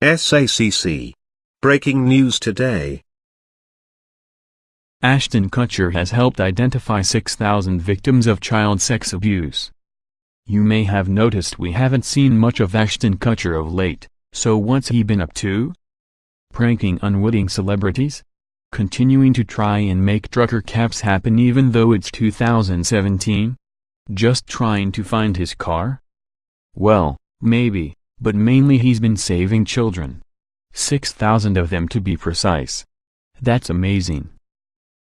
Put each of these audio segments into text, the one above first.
SACC. Breaking news today. Ashton Kutcher has helped identify 6,000 victims of child sex abuse. You may have noticed we haven't seen much of Ashton Kutcher of late, so what's he been up to? Pranking unwitting celebrities? Continuing to try and make trucker caps happen even though it's 2017? Just trying to find his car? Well, maybe, but mainly he's been saving children. 6,000 of them to be precise. That's amazing.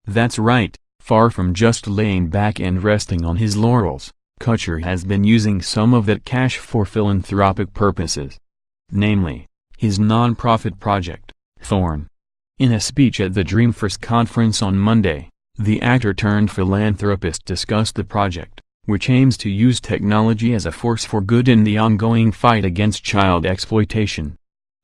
That's right, far from just laying back and resting on his laurels, Kutcher has been using some of that cash for philanthropic purposes. Namely, his non-profit project, Thorn. In a speech at the Dreamforce conference on Monday, the actor-turned-philanthropist discussed the project, which aims to use technology as a force for good in the ongoing fight against child exploitation.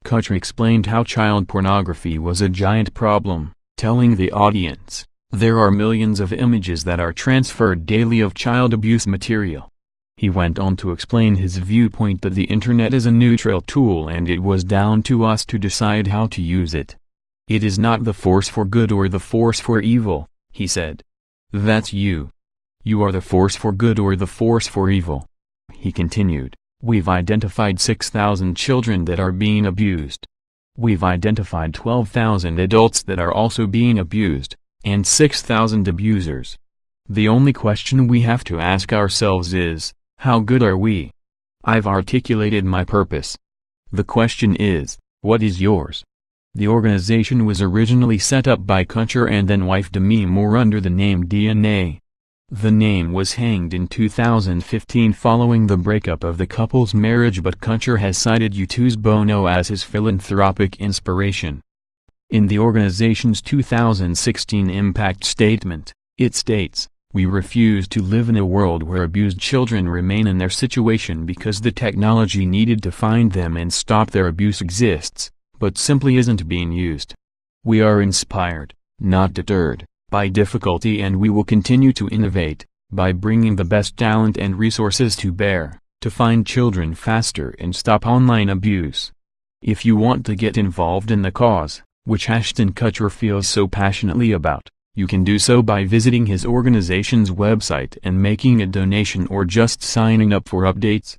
Kutcher explained how child pornography was a giant problem, telling the audience, "There are millions of images that are transferred daily of child abuse material." He went on to explain his viewpoint that the internet is a neutral tool and it was down to us to decide how to use it. "It is not the force for good or the force for evil," he said. "That's you. You are the force for good or the force for evil." He continued, "We've identified 6,000 children that are being abused. We've identified 12,000 adults that are also being abused, and 6,000 abusers. The only question we have to ask ourselves is, how good are we? I've articulated my purpose. The question is, what is yours?" The organization was originally set up by Kutcher and then wife Demi Moore under the name DNA. The name was hanged in 2015 following the breakup of the couple's marriage, but Kutcher has cited U2's Bono as his philanthropic inspiration. In the organization's 2016 impact statement, it states, "We refuse to live in a world where abused children remain in their situation because the technology needed to find them and stop their abuse exists, but simply isn't being used. We are inspired, not deterred, by difficulty, and we will continue to innovate, by bringing the best talent and resources to bear, to find children faster and stop online abuse." If you want to get involved in the cause, which Ashton Kutcher feels so passionately about, you can do so by visiting his organization's website and making a donation or just signing up for updates.